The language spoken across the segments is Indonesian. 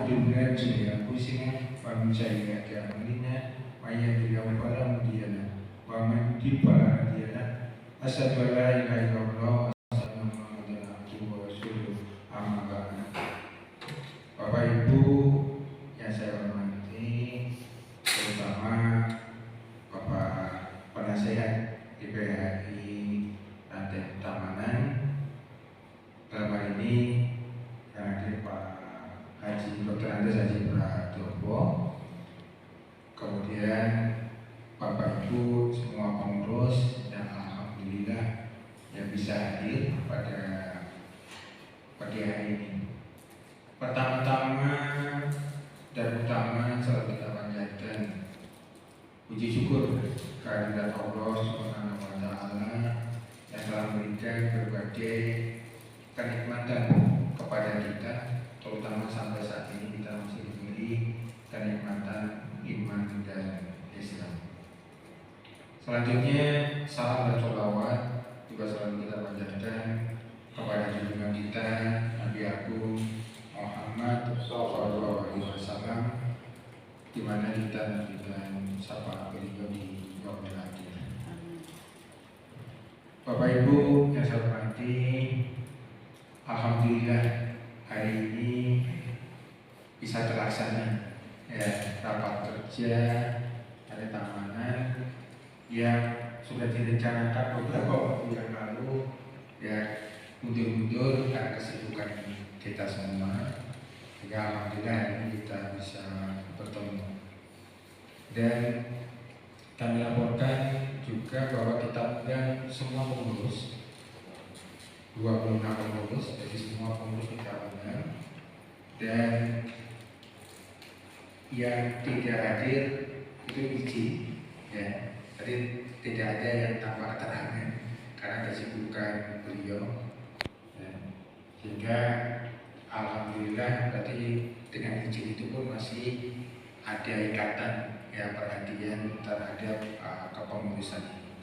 بالله من أنفسنا ومن سيئات أعمالنا من يهده الله فلا مضل له ومن يضلل فلا هادي له أشهد أن لا إله إلا الله وأشهد أن محمدا عبده ورسوله أما بعد. Bapak Ibu yang saya hormati, terutama Bapak Penasehat IPHI Ranting Tamanan, dalam hal ini yang hadir Pak Haji Dr. Andes Haji Pradopo, kemudian Bapak Ibu semua pengurus yang alhamdulillah yang bisa hadir pada pagi hari ini. Pertama-tama dan utama selalu kita panjatkan puji syukur kehadirat Allah Subhanahu wa Ta'ala yang telah memberikan berbagai kenikmatan kepada kita, terutama sampai saat ini kita masih diberi kenikmatan iman dan Islam. Selanjutnya salam dan sholawat juga selalu kita panjatkan kepada junjungan kita Nabi Agung Muhammad Sallallahu Alaihi Wasallam, di mana kita dan sapa beliau di yaumil akhir. Bapak Ibu yang saya hormati, alhamdulillah hari ini bisa terlaksana ya rapat kerja hari Tamanan yang sudah direncanakan beberapa waktu yang lalu ya mundur-mundur karena kesibukan kita semua, sehingga alhamdulillah ini kita bisa bertemu. Dan kami laporkan juga bahwa kita undang semua pengurus, 26 pengurus, jadi semua pengurus kita undang, dan yang tidak hadir itu izin ya, jadi tidak ada yang tanpa keterangan karena kesibukan beliau ya. Sehingga alhamdulillah berarti dengan izin itu pun masih ada ikatan ya perhatian terhadap kepengurusan ini.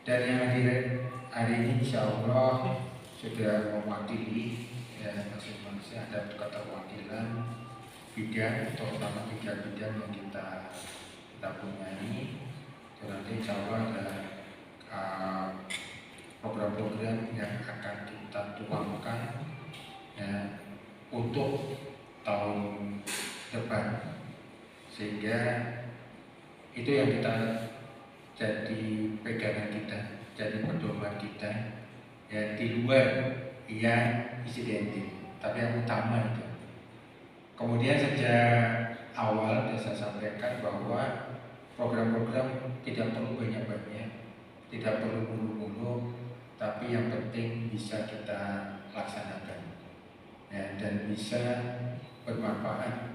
Dan yang hadir hari ini insya Allah sudah mewakili ya, masing-masing ada keterwakilan bidang, terutama 3 bidang yang kita punyai. Dan nanti insya Allah ada program-program yang akan kita tuangkan ya, untuk tahun depan, sehingga itu yang kita jadi pegangan kita, jadi pedoman kita ya, di luar yang insidentif, tapi yang utama itu. Kemudian sejak awal saya sampaikan bahwa program-program tidak perlu banyak-banyak, tidak perlu mulu-mulu, tapi yang penting bisa kita laksanakan ya, dan bisa bermanfaat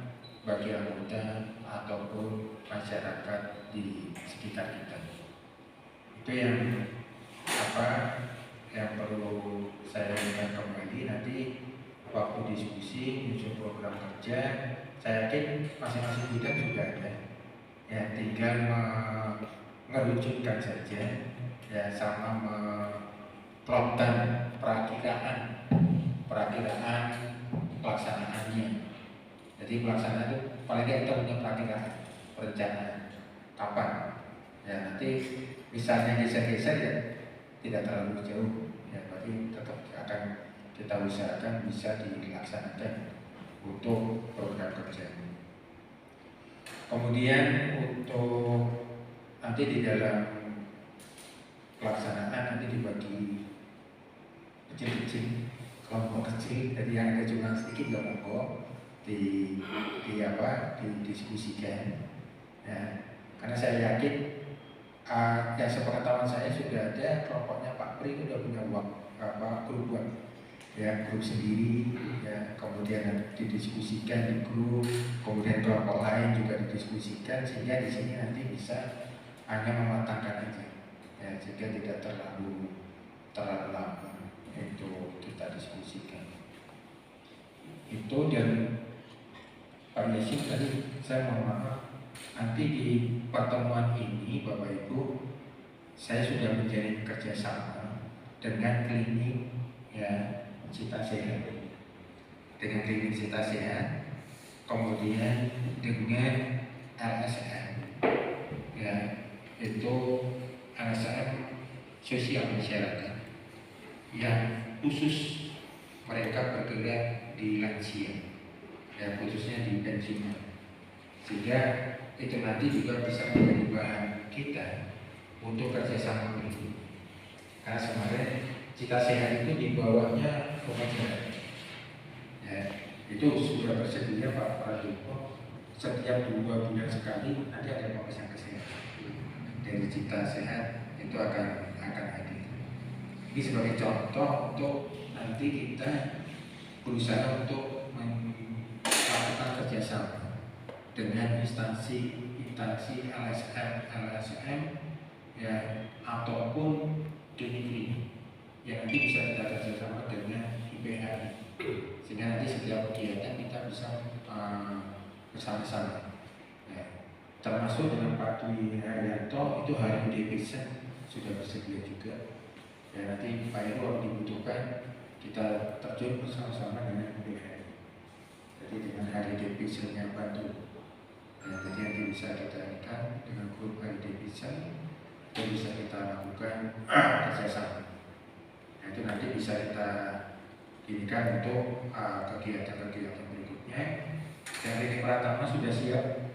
bagi anggota ataupun masyarakat di sekitar kita. Itu yang perlu saya ingatkan kembali. Nanti waktu diskusi menyusun program kerja, saya yakin masing-masing bidang juga ada ya, tinggal mengerucutkan saja ya, sama melakukan perakiraan pelaksanaannya. Jadi pelaksanaan itu paling tidak kita punya perakiraan perencanaan kapan ya, nanti misalnya geser-geser ya tidak terlalu jauh ya, berarti tetap akan kita usahakan bisa dilaksanakan untuk program kerja. Kemudian untuk nanti di dalam pelaksanaan nanti dibagi kecil-kecil, kelompok kecil, jadi yang ada cuma sedikit nggak monggo didiskusikan ya. Karena saya yakin yang sepengetahuan saya sudah ada kelompoknya Pak Pri sudah punya grup ya, grup sendiri ya, kemudian didiskusikan di grup, kemudian kelompok lain juga didiskusikan, sehingga di sini nanti bisa hanya mematangkan aja ya, sehingga tidak terlalu lama itu kita diskusikan itu. Dan Pak Yasin tadi saya mohon maaf, nanti di pertemuan ini Bapak Ibu saya sudah menjalin kerjasama dengan klinik ya Cita Sehat, dengan klinik Cita Sehat kemudian dengan LSM, ya, itu LSM sosial masyarakat yang khusus mereka bergerak di lansia, ya, khususnya di pensiunan, sehingga itu nanti juga bisa menjadi bahan kita untuk kerjasama berikut. Karena kemarin Cita Sehat itu di bawahnya Kementerian, ya, itu sudah tersedia Pak Prabowo, setiap 2 bulan sekali nanti ada pemeriksaan kesehatan dari Cita Sehat itu akan hadir. Ini sebagai contoh untuk nanti kita berusaha untuk melakukan kerjasama dengan instansi LSM, ya, ataupun klinik yang nanti bisa kita kerjasama dengan IPHI, sehingga nanti setiap kegiatan kita bisa bersama-sama, ya. Termasuk dengan Pak Dwi Haryanto itu hari Devisan sudah bersedia juga, ya, nanti Pak Heru dibutuhkan kita terjun bersama-sama dengan IPHI. Jadi dengan hari Devisannya bantu, ya, jadi nanti bisa kita ikat dengan grup hari Devisan, itu bisa kita lakukan kerjasama. Nah, itu nanti bisa kita jadikan untuk kegiatan-kegiatan berikutnya. Dan ini Pratama sudah siap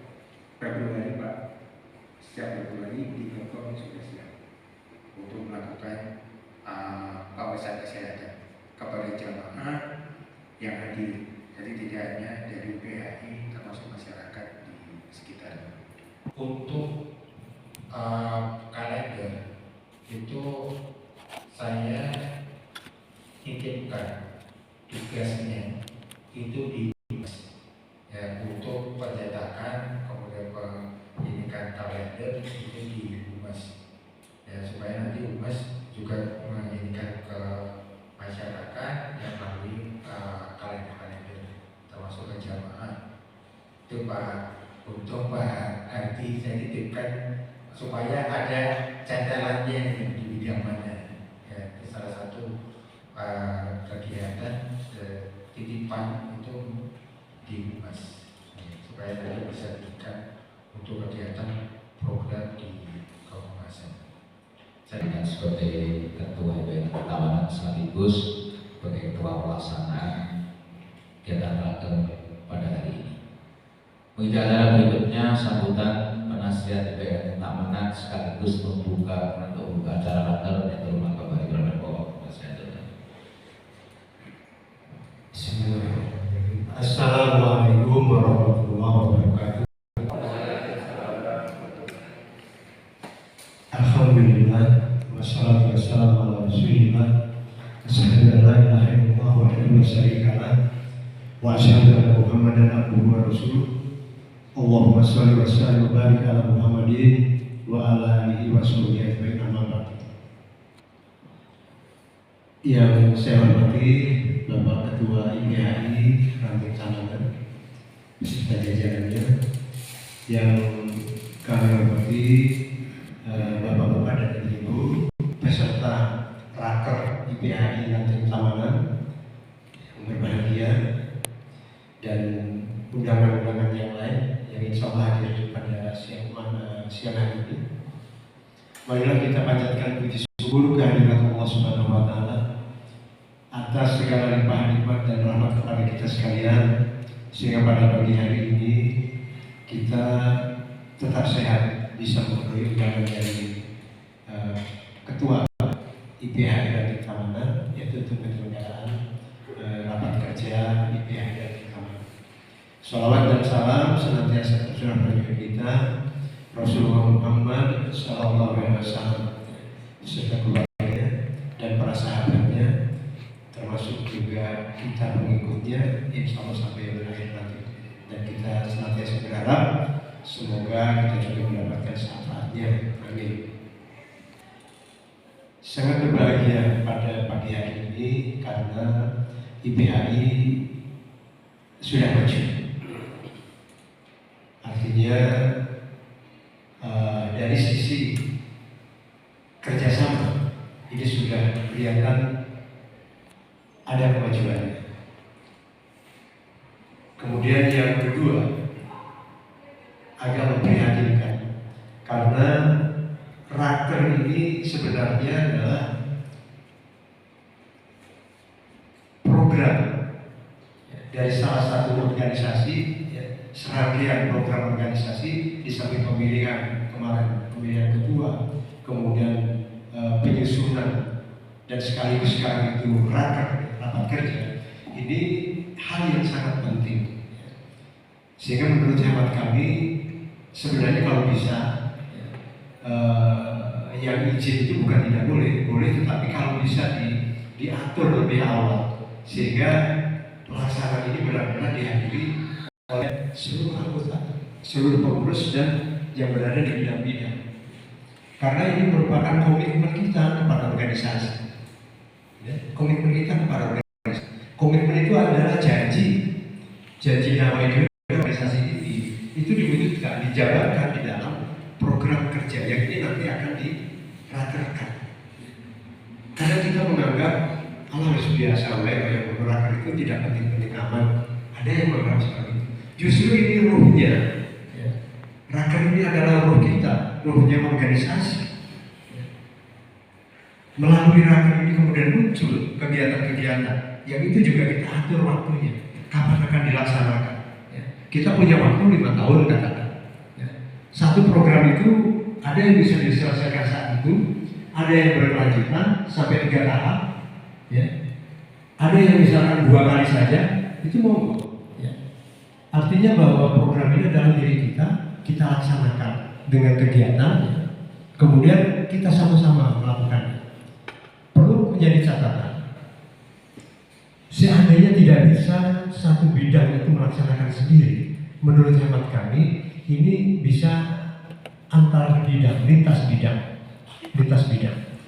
Februari, Pak. Setiap Februari di Bogor sudah siap untuk melakukan pemeriksaan kesehatan kepada jamaah yang hadir. Jadi tidak hanya dari PHI, termasuk masyarakat di sekitar. Untuk kalender itu saya titipkan tugasnya itu di ya, untuk pencetakan kemudian penyidikan kalender itu di Humas, ya, supaya nanti Humas juga mengirimkan ke masyarakat yang melalui kalender-kalender termasuk ke jamaah. Itu Pak, untuk Pak Arti saya titipkan supaya ada catatannya di bidang mana, ya, salah satu kegiatan titipan itu di Humas, supaya nanti bisa diberikan untuk kegiatan program di Kehumasan. Saya sebagai Ketua IPN Tawanan sekaligus sebagai Ketua Pelaksanaan kegiatan raker pada hari ini. Mengikuti acara berikutnya sambutan penasihat IPN Tawanan sekaligus membuka acara raker yang terhormat Bapak Ibu dan Bapak Penasihat. Bismillahirrahmanirrahim. Assalamualaikum warahmatullahi wabarakatuh. Alhamdulillah wassalatu wassalamu ala Rasulillah. Asyhadu an la ilaha illallah wahdahu la syarika lah wa asyhadu anna Muhammadan abduhu wa rasuluh. Allahumma shalli wa sallim wa barik ala Muhammadin wa ala alihi wa sahbihi ajmain, amma ba'd. Yang saya hormati Bapak Ketua IPHI Ranting Sanatan beserta jajarannya, yang kami hormati Bapak-bapak dan Ibu peserta raker IPHI Ranting Sanatan yang berbahagia, dan undangan-undangan yang lain yang insya Allah hadir pada siang hari ini. Marilah kita panjatkan puji syukur kehadirat Allah Subhanahu wa Ta'ala atas segala limpahan nikmat dan rahmat kepada kita sekalian, sehingga pada pagi hari ini kita tetap sehat, bisa memenuhi undangan dari Ketua IPHI Ranting Sanatan, yaitu untuk penyelenggaraan rapat kerja IPHI Ranting Sanatan. Shalawat dan salam senantiasa tercurah bagi kita Rasulullah Muhammad Sallallahu Alaihi Wasallam beserta keluarganya dan para sahabatnya, termasuk juga kita pengikutnya, insya Allah sampai berakhir nanti. Dan kita senantiasa berharap semoga kita juga mendapatkan syafaatnya. Amin. Sangat berbahagia pada pagi hari ini karena IPHI sudah maju. Artinya dari sisi kerjasama ini sudah kelihatan ada kemajuan. Kemudian yang kedua, program dari salah satu organisasi, serangkaian program organisasi di samping pemilihan kemarin, pemilihan ketua, kemudian penyusunan dan sekaligus sekarang itu rapat kerja. Ini hal yang sangat penting, sehingga menurut hemat kami sebenarnya kalau bisa yang izin itu bukan tidak boleh, tetapi kalau bisa diatur lebih awal sehingga pelaksanaan ini benar-benar dihadiri oleh seluruh anggota, seluruh pengurus dan yang berada di bidang-bidang. Karena ini merupakan komitmen kita kepada organisasi. Komitmen kita kepada organisasi. Komitmen itu adalah janji damai organisasi ini. Itu diwujudkan, dijabarkan di dalam program kerja yang ini nanti akan dirakerkan. Karena kita menganggap harus biasa yang beraker itu tidak penting-penting aman. Ada yang menganggap seperti itu. Justru ini ruhnya. Raker ini adalah ruh kita, ruhnya organisasi. Melalui raker ini kemudian muncul kegiatan-kegiatan yang itu juga kita atur waktunya, kapan akan dilaksanakan. Kita punya waktu 5 tahun katakan. Satu program itu ada yang bisa diselesaikan saat itu, ada yang berkelanjutan sampai 3 tahap, ada yang misalkan 2 kali saja, itu monggo. Artinya bahwa program ini dalam diri kita laksanakan dengan kegiatan, kemudian kita sama-sama melakukannya. Perlu menjadi catatan, seandainya tidak bisa satu bidang itu melaksanakan sendiri, menurut hemat kami ini bisa antar bidang, lintas bidang.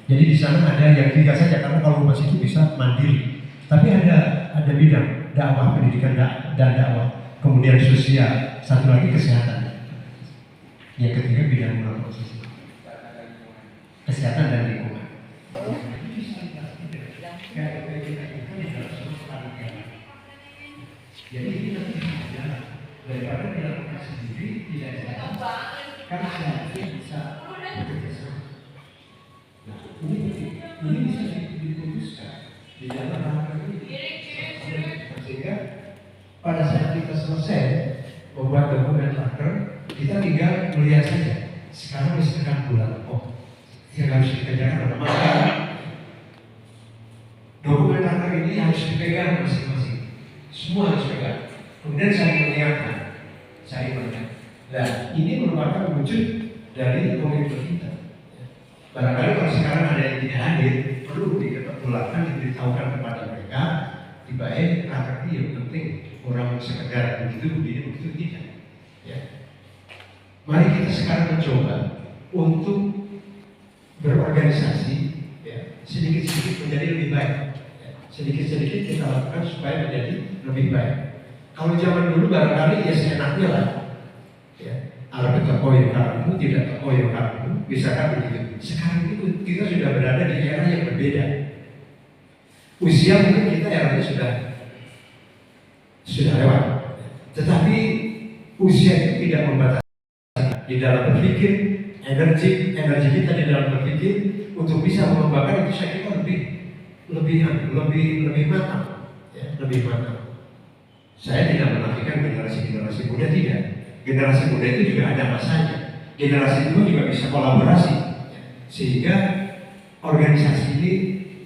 Jadi di sana ada yang 3 saja, karena kalau humas itu bisa mandiri, tapi ada bidang dakwah, pendidikan dan dakwah, kemudian sosial, satu lagi kesehatan. Yang ketiga bidang sosial, kesehatan dan lingkungan. Jadi ini nanti jalan daripada dilakukan sendiri tidak jalan, karena seharusnya bisa bekerja sama. Nah, ini bisa diputuskan di dalam rapat ini, sehingga pada saat kita selesai membuat dokumen raker, kita tinggal melihat saja. Sekarang misalkan bulan, yang harus dikerjakan maka dokumen raker ini harus dipegang masing-masing. Semua harus pegang. Kemudian saling mengingatkan. Nah, ini merupakan wujud dari komitmen kita. Barangkali kalau sekarang ada yang tidak hadir, perlu diketulakan, diberitahukan kepada mereka. Baik, raker ini yang penting. Orang sekedar begitu tidak. Mari kita sekarang mencoba untuk berorganisasi, sedikit-sedikit menjadi lebih baik. Sedikit-sedikit kita lakukan supaya menjadi lebih baik. Kalau zaman dulu barangkali seenaknya lah. Kalau terkoyok kamu, tidak terkoyok kamu, misalkan begitu. Sekarang itu kita sudah berada di era yang berbeda. Usia mungkin kita eranya sudah lewat. Tetapi usia itu tidak membatasi di dalam berpikir, energi kita di dalam berpikir untuk bisa mengembangkan itu, saya kira lebih matang, lebih matang. Saya tidak menafikan generasi muda, tidak. Generasi muda itu juga ada masanya. Generasi tua juga bisa kolaborasi, sehingga organisasi ini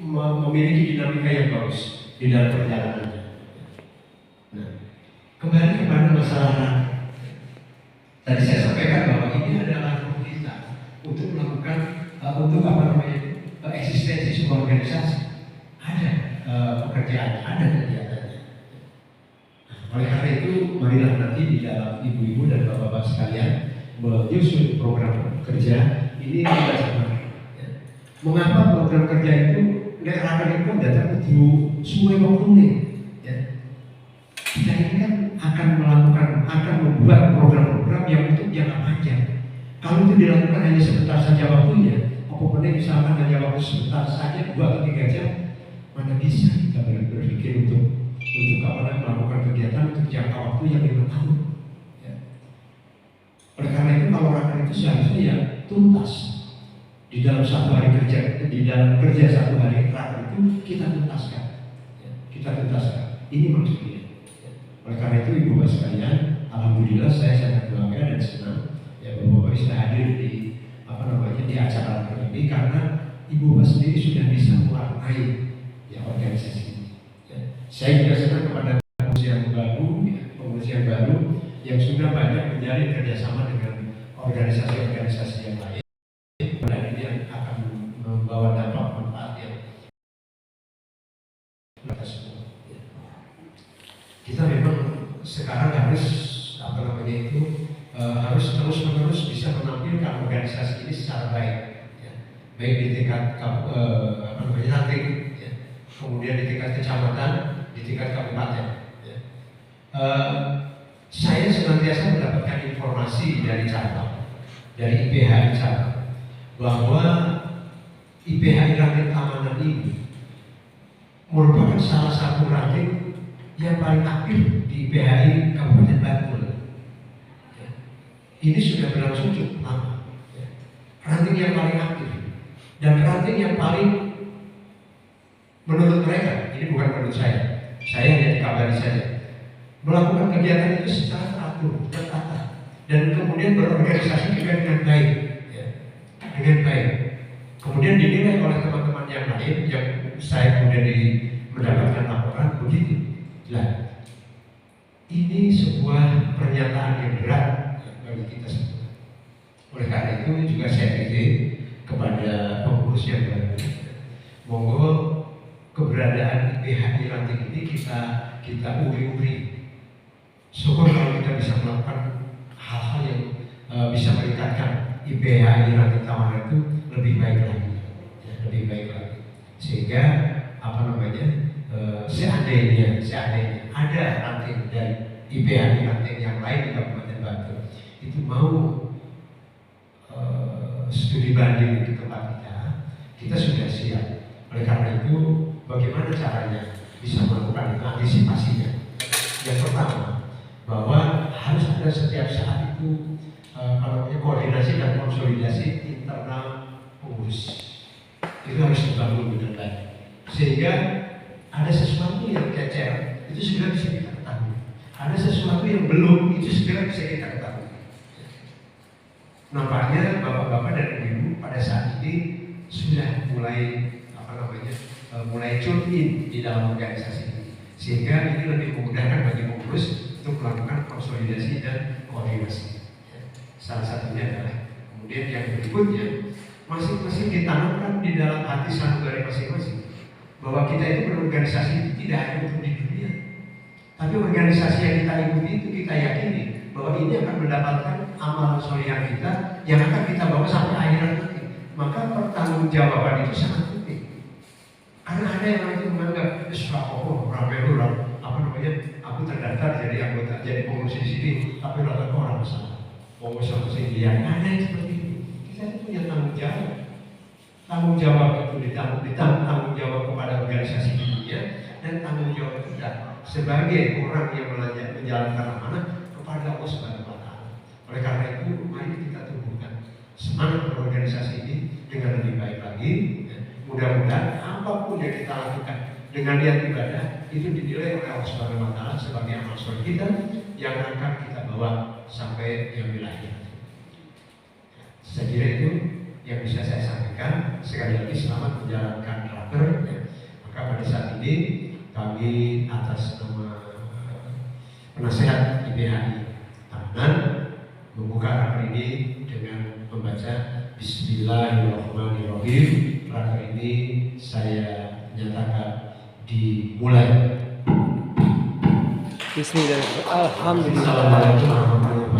memiliki dinamika yang bagus di dalam perjalanannya. Nah, kembali kepada masalah tadi saya sampaikan bahwa ini adalah ruang kita untuk melakukan eksistensi sebuah organisasi. Ada pekerjaan, ada kegiatannya. Oleh karena itu, marilah nanti di dalam ibu-ibu dan bapak-bapak sekalian menyusun program kerja ini kita sama. Mengapa program kerja itu rakan itu datang ke semua waktunya? Kita ini kan akan membuat program-program yang untuk jangka panjang. Kalau itu dilakukan hanya sebentar saja waktunya, apapun misalkan hanya waktu sebentar saja 2 atau 3 jam, mana bisa kita berpikir untuk melakukan kegiatan untuk jangka waktu yang 5 tahun. Oleh karena itu, kalau rakan itu seharusnya ya tuntas di dalam 1 hari kerja, di dalam kerja 1 hari rakan itu kita tuntaskan. Ini maksudnya. Oleh karena itu Ibu Bapak sekalian, alhamdulillah saya sangat bangga dan senang ya Bapak Bapak bisa hadir di di acara ini karena Ibu Bapak sendiri sudah bisa mewarnai ya organisasi ini. Ya. Saya juga senang kepada pengurus yang baru yang sudah banyak menjalin kerjasama dengan organisasi-organisasi yang lain. Dan ini yang akan membawa dampak manfaat yang kita semua. Ya. Kita memang sekarang harus harus terus-menerus bisa menampilkan organisasi ini secara baik, ya. Baik di tingkat ranting, ya. Kemudian di tingkat kecamatan, di tingkat kabupaten. Ya. Saya senantiasa mendapatkan informasi dari cabang, dari IPHI cabang, bahwa IPHI Ranting Tamanan ini merupakan salah satu ranting yang paling aktif di IPHI Kabupaten Bantul. Ya. Ini sudah berlangsung cukup lama. Ya. Ranting yang paling aktif dan ranting yang paling menurut mereka, ini bukan menurut saya hanya dikabari saja, melakukan kegiatan itu secara teratur, tertata, dan kemudian berorganisasi juga dengan baik, ya. Dengan baik. Kemudian dinilai oleh teman-teman yang lain yang saya kemudian mendapatkan laporan begitu. Nah, ini sebuah pernyataan yang berat bagi kita semua. Oleh karena itu juga saya titip kepada pengurus yang baru, monggo keberadaan IPHI Ranting ini kita uri-uri. Syukur kalau kita bisa melakukan hal-hal yang bisa meningkatkan IPHI Ranting Tamanan itu lebih baik lagi, ya, lebih baik lagi. Sehingga seandainya ada ranting dari IPHI Ranting yang lain di Kabupaten Bantul itu mau studi banding di tempat kita sudah siap. Oleh karena itu, bagaimana caranya bisa melakukan antisipasinya? Yang pertama, bahwa harus ada setiap saat itu koordinasi dan konsolidasi internal pengurus. Itu harus dibangun dengan baik, sehingga ada sesuatu yang kecer itu segera bisa kita ketahui, ada sesuatu yang belum itu segera bisa kita ketahui. Nampaknya bapak-bapak dan ibu pada saat ini sudah mulai mulai tune in di dalam organisasi ini, sehingga ini lebih memudahkan bagi pengurus untuk melakukan konsolidasi dan koordinasi. Salah satunya adalah kemudian yang berikutnya masing-masing ditanamkan di dalam hati sanubari masing-masing bahwa kita itu berorganisasi itu tidak hanya untuk di dunia, tapi organisasi yang kita ikuti itu kita yakini bahwa ini akan mendapatkan amalan solihah kita yang akan kita bawa sampai akhirat nanti. Maka pertanggungjawaban itu sangat penting. Karena ada yang itu menganggap aku terdaftar jadi anggota, jadi pengurus di sini, tapi rata orang salah. Pengurus sendirian ada yang seperti itu. Kita itu punya tanggung jawab. Tanggung jawab itu tanggung jawab kepada organisasi dunia, dan tanggung jawab kita sebagai orang yang menjalankan amanah kepada Allah Subhanahu wa Ta'ala. Oleh karena itu, mari kita tumbuhkan semangat berorganisasi ini dengan lebih baik lagi. Mudah-mudahan apapun yang kita lakukan dengan niat ibadah itu dinilai oleh Allah Subhanahu wa Ta'ala sebagai amal soleh kita yang akan kita bawa sampai yang wilayah. Saya kira itu yang bisa saya sampaikan. Sekali lagi selamat menjalankan raker. Maka pada saat ini kami atas nama penasehat IPHI Tamanan membuka raker ini dengan membaca Bismillahirrahmanirrahim. Raker ini saya nyatakan dimulai. Bismillahirrahmanirrahim. Alhamdulillah. Assalamualaikum warahmatullahi wabarakatuh.